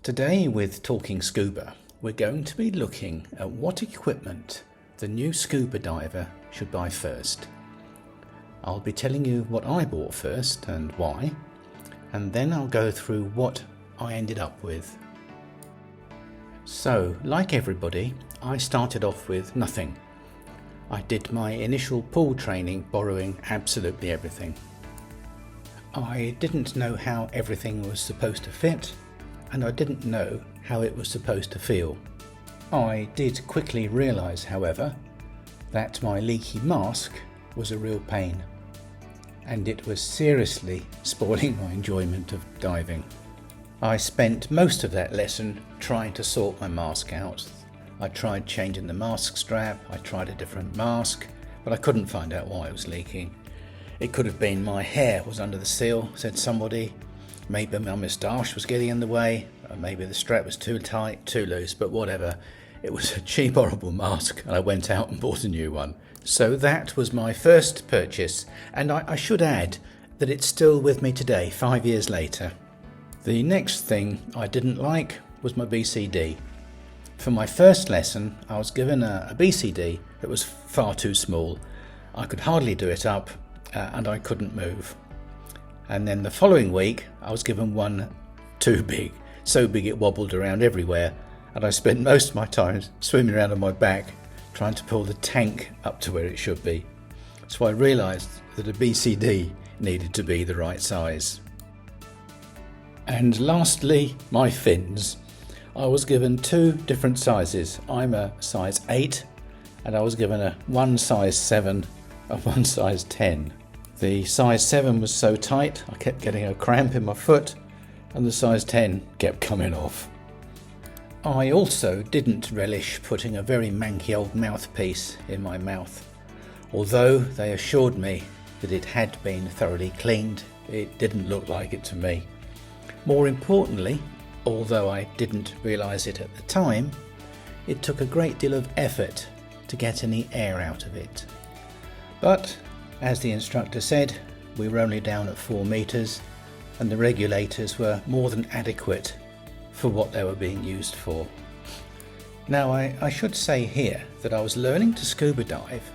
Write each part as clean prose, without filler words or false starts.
Today with Talking Scuba, we're going to be looking at what equipment the new scuba diver should buy first. I'll be telling you what I bought first and why, and then I'll go through what I ended up with. So, like everybody, I started off with nothing. I did my initial pool training borrowing absolutely everything. I didn't know how everything was supposed to fit, and I didn't know how it was supposed to feel. I did quickly realise, however, that my leaky mask was a real pain, and it was seriously spoiling my enjoyment of diving. I spent most of that lesson trying to sort my mask out. I tried changing the mask strap, I tried a different mask, but I couldn't find out why it was leaking. It could have been my hair was under the seal, said somebody. Maybe my moustache was getting in the way, or maybe the strap was too tight, too loose, but whatever. It was a cheap, horrible mask, and I went out and bought a new one. So that was my first purchase, and I should add that it's still with me today, 5 years later. The next thing I didn't like was my BCD. For my first lesson, I was given a BCD that was far too small. I could hardly do it up, and I couldn't move. And then the following week, I was given one too big, so big it wobbled around everywhere, and I spent most of my time swimming around on my back, trying to pull the tank up to where it should be. So I realised that a BCD needed to be the right size. And lastly, my fins. I was given two different sizes. I'm a size 8, and I was given one size 7 and one size 10. The size 7 was so tight I kept getting a cramp in my foot, and the size 10 kept coming off. I also didn't relish putting a very manky old mouthpiece in my mouth. Although they assured me that it had been thoroughly cleaned, it didn't look like it to me. More importantly, although I didn't realise it at the time, it took a great deal of effort to get any air out of it. But as the instructor said, we were only down at 4 metres, and the regulators were more than adequate for what they were being used for. Now I should say here that I was learning to scuba dive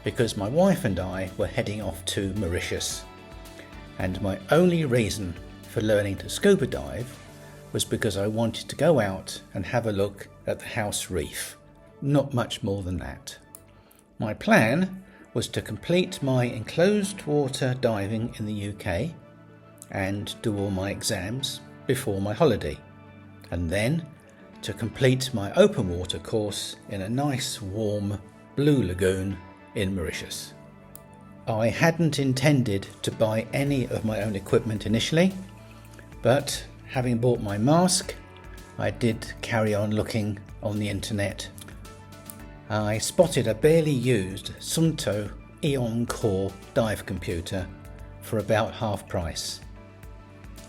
because my wife and I were heading off to Mauritius, and my only reason for learning to scuba dive was because I wanted to go out and have a look at the house reef. Not much more than that. My plan was to complete my enclosed water diving in the UK and do all my exams before my holiday, and then to complete my open water course in a nice warm blue lagoon in Mauritius. I hadn't intended to buy any of my own equipment initially, but having bought my mask, I did carry on looking on the internet. I spotted a barely used Sunto Eon Core dive computer for about half price.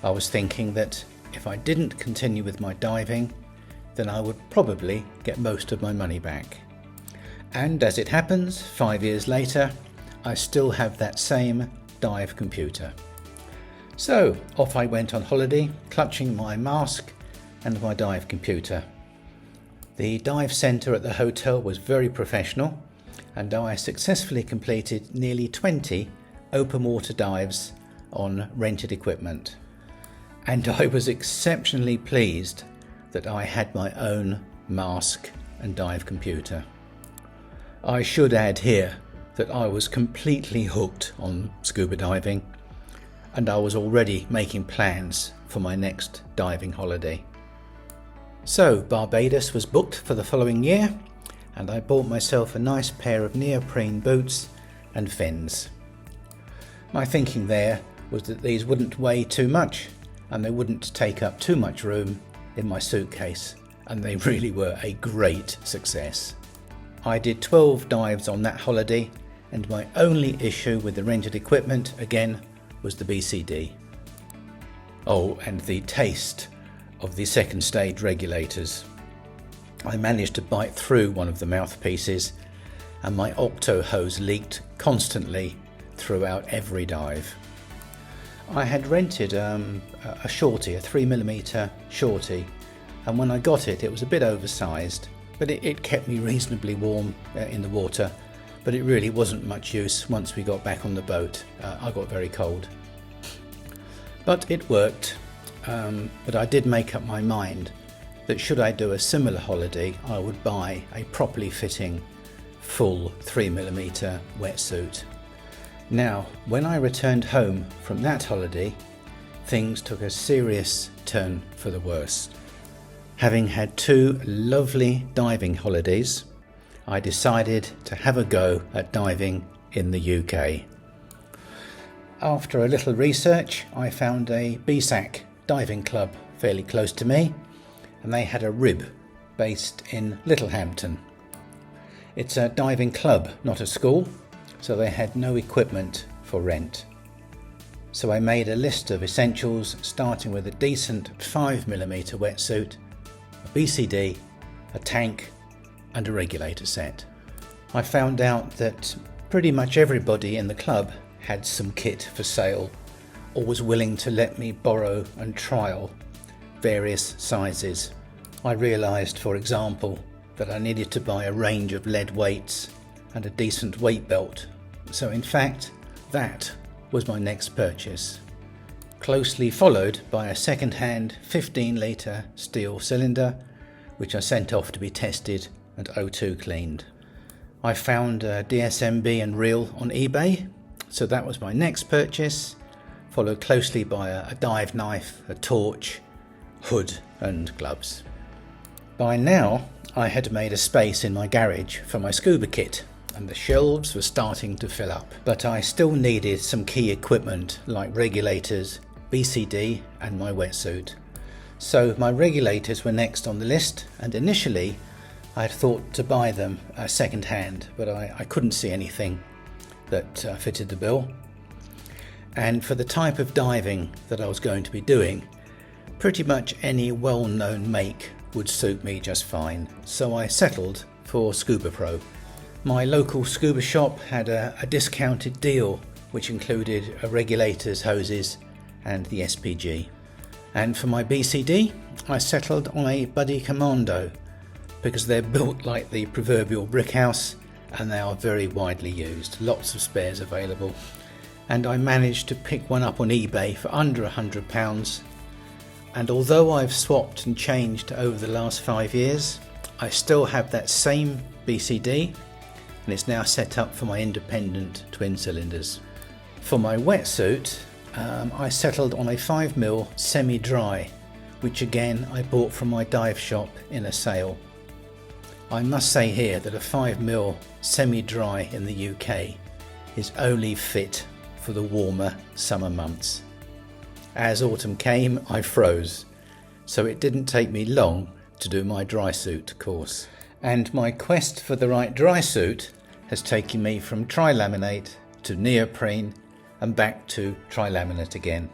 I was thinking that if I didn't continue with my diving, then I would probably get most of my money back. And as it happens, 5 years later, I still have that same dive computer. So off I went on holiday, clutching my mask and my dive computer. The dive centre at the hotel was very professional, and I successfully completed nearly 20 open water dives on rented equipment. And I was exceptionally pleased that I had my own mask and dive computer. I should add here that I was completely hooked on scuba diving, and I was already making plans for my next diving holiday. So Barbados was booked for the following year, and I bought myself a nice pair of neoprene boots and fins. My thinking there was that these wouldn't weigh too much, and they wouldn't take up too much room in my suitcase, and they really were a great success. I did 12 dives on that holiday, and my only issue with the rented equipment again was the BCD. Oh, and the taste of the second stage regulators. I managed to bite through one of the mouthpieces, and my octo hose leaked constantly throughout every dive. I had rented a shorty, a 3mm shorty, and when I got it, it was a bit oversized, but it kept me reasonably warm in the water, but it really wasn't much use once we got back on the boat. I got very cold. But it worked, but I did make up my mind that should I do a similar holiday, I would buy a properly fitting full 3mm wetsuit. Now, when I returned home from that holiday, things took a serious turn for the worse. Having had 2 lovely diving holidays, I decided to have a go at diving in the UK. After a little research, I found a BSAC diving club fairly close to me, and they had a rib based in Littlehampton. It's a diving club, not a school, so they had no equipment for rent. So I made a list of essentials, starting with a decent 5mm wetsuit, a BCD, a tank and a regulator set. I found out that pretty much everybody in the club had some kit for sale or was willing to let me borrow and trial various sizes. I realised, for example, that I needed to buy a range of lead weights and a decent weight belt. So in fact, that was my next purchase, closely followed by a second-hand 15-litre steel cylinder, which I sent off to be tested and O2 cleaned. I found a DSMB and reel on eBay, so that was my next purchase, followed closely by a dive knife, a torch, hood and gloves. By now, I had made a space in my garage for my scuba kit, and the shelves were starting to fill up. But I still needed some key equipment like regulators, BCD and my wetsuit. So my regulators were next on the list, and initially I had thought to buy them second hand, but I couldn't see anything that fitted the bill. And for the type of diving that I was going to be doing, pretty much any well-known make would suit me just fine, so I settled for Scuba Pro. My local scuba shop had a discounted deal which included regulators, hoses and the SPG. And for my BCD, I settled on a Buddy Commando because they're built like the proverbial brick house and they are very widely used, lots of spares available. And I managed to pick one up on eBay for under £100. And although I've swapped and changed over the last 5 years, I still have that same BCD, and it's now set up for my independent twin cylinders. For my wetsuit, I settled on a 5mm semi-dry, which again I bought from my dive shop in a sale. I must say here that a 5mm semi-dry in the UK is only fit for the warmer summer months. As autumn came, I froze, so it didn't take me long to do my dry suit course. And my quest for the right dry suit has taken me from trilaminate to neoprene and back to trilaminate again.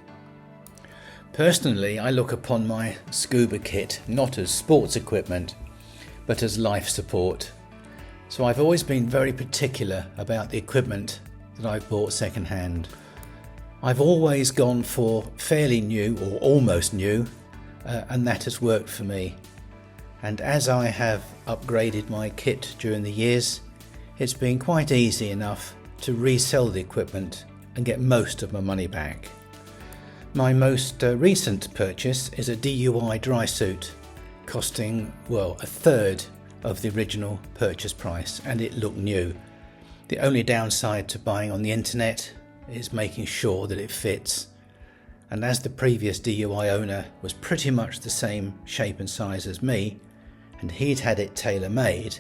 Personally, I look upon my scuba kit not as sports equipment, but as life support. So I've always been very particular about the equipment that I've bought second hand. I've always gone for fairly new or almost new, and that has worked for me. And as I have upgraded my kit during the years, it's been quite easy enough to resell the equipment and get most of my money back. My most recent purchase is a DUI dry suit, costing, well, a third of the original purchase price, and it looked new. The only downside to buying on the internet is making sure that it fits. And as the previous DUI owner was pretty much the same shape and size as me, and he'd had it tailor-made,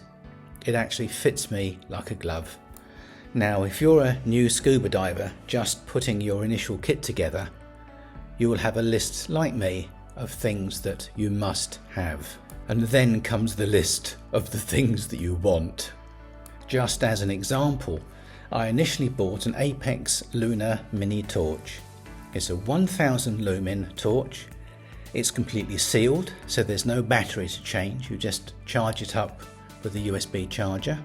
it actually fits me like a glove. Now, if you're a new scuba diver just putting your initial kit together, you will have a list like me of things that you must have. And then comes the list of the things that you want. Just as an example, I initially bought an Apex Lunar Mini Torch. It's a 1000 lumen torch. It's completely sealed, so there's no battery to change. You just charge it up with a USB charger.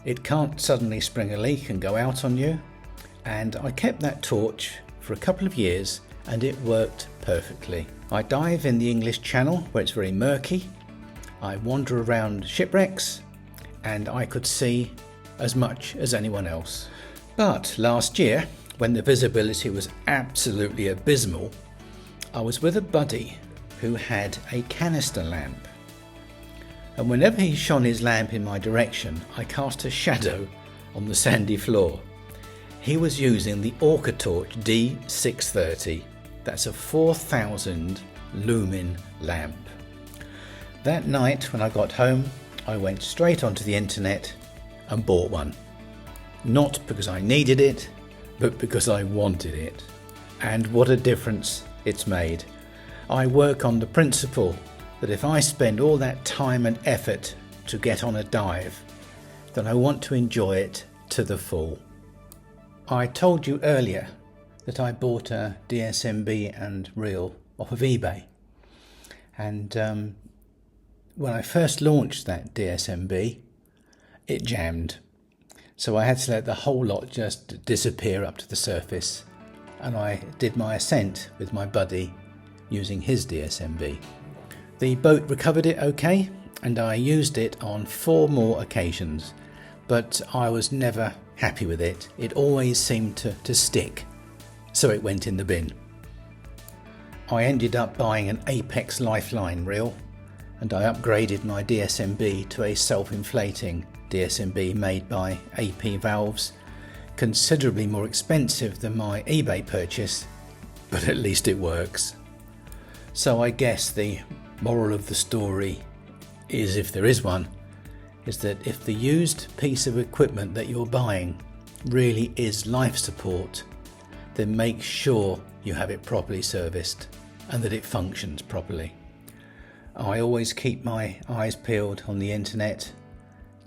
It can't suddenly spring a leak and go out on you. And I kept that torch for a couple of years and it worked perfectly. I dive in the English Channel where it's very murky. I wander around shipwrecks and I could see as much as anyone else. But last year, when the visibility was absolutely abysmal, I was with a buddy who had a canister lamp. And whenever he shone his lamp in my direction, I cast a shadow on the sandy floor. He was using the Orca Torch D630. That's a 4,000 lumen lamp. That night when I got home, I went straight onto the internet and bought one. Not because I needed it, but because I wanted it. And what a difference it's made. I work on the principle that if I spend all that time and effort to get on a dive, then I want to enjoy it to the full. I told you earlier that I bought a DSMB and reel off of eBay. And when I first launched that DSMB, it jammed. So I had to let the whole lot just disappear up to the surface. And I did my ascent with my buddy using his DSMB. The boat recovered it okay, and I used it on 4 more occasions, but I was never happy with it. It always seemed to stick, so it went in the bin. I ended up buying an Apex Lifeline reel, and I upgraded my DSMB to a self-inflating DSMB made by AP Valves, considerably more expensive than my eBay purchase, but at least it works. So I guess the moral of the story is, if there is one, is that if the used piece of equipment that you're buying really is life support, then make sure you have it properly serviced and that it functions properly. I always keep my eyes peeled on the internet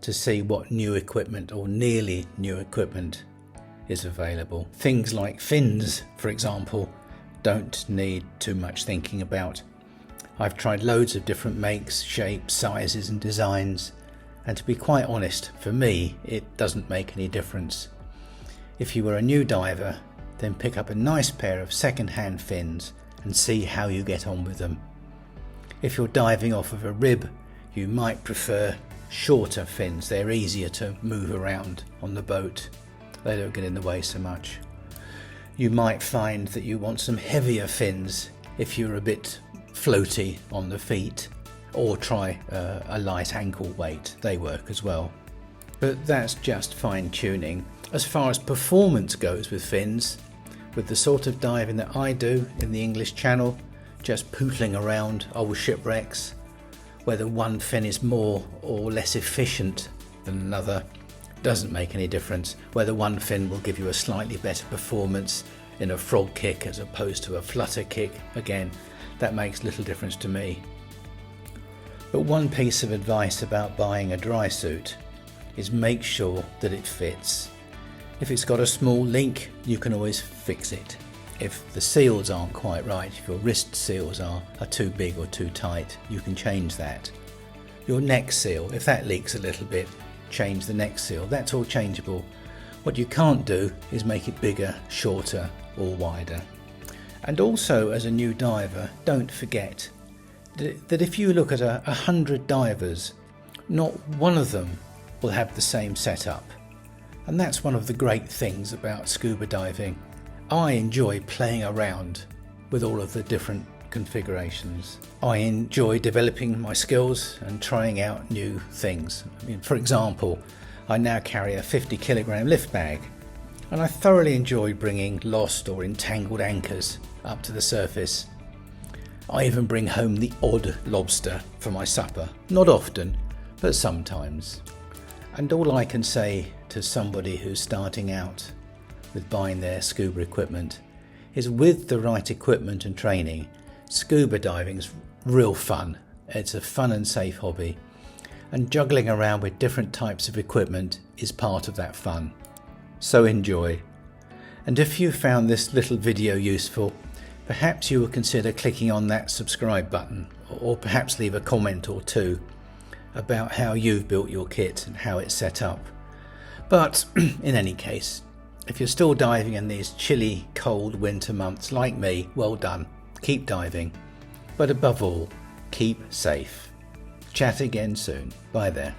to see what new equipment or nearly new equipment is available. Things like fins, for example, don't need too much thinking about. I've tried loads of different makes, shapes, sizes and designs, and to be quite honest, for me it doesn't make any difference. If you were a new diver, then pick up a nice pair of second-hand fins and see how you get on with them. If you're diving off of a rib, you might prefer shorter fins. They're easier to move around on the boat. They don't get in the way so much. You might find that you want some heavier fins if you're a bit floaty on the feet, or try a light ankle weight. They work as well. But that's just fine tuning. As far as performance goes with fins, with the sort of diving that I do in the English Channel, just pootling around old shipwrecks, whether one fin is more or less efficient than another doesn't make any difference. Whether one fin will give you a slightly better performance in a frog kick as opposed to a flutter kick, again, that makes little difference to me. But one piece of advice about buying a dry suit is make sure that it fits. If it's got a small leak, you can always fix it. If the seals aren't quite right, if your wrist seals are too big or too tight, you can change that. Your neck seal, if that leaks a little bit, change the neck seal. That's all changeable. What you can't do is make it bigger, shorter or wider. And also, as a new diver, don't forget that if you look at 100 divers, not one of them will have the same setup. And that's one of the great things about scuba diving. I enjoy playing around with all of the different configurations. I enjoy developing my skills and trying out new things. I mean, for example, I now carry a 50 kilogram lift bag, and I thoroughly enjoy bringing lost or entangled anchors up to the surface. I even bring home the odd lobster for my supper. Not often, but sometimes. And all I can say to somebody who's starting out with buying their scuba equipment is, with the right equipment and training, scuba diving's real fun. It's a fun and safe hobby, and juggling around with different types of equipment is part of that fun. So enjoy. And if you found this little video useful, perhaps you will consider clicking on that subscribe button, or perhaps leave a comment or two about how you've built your kit and how it's set up. But in any case, if you're still diving in these chilly, cold winter months like me, well done. Keep diving. But above all, keep safe. Chat again soon. Bye there.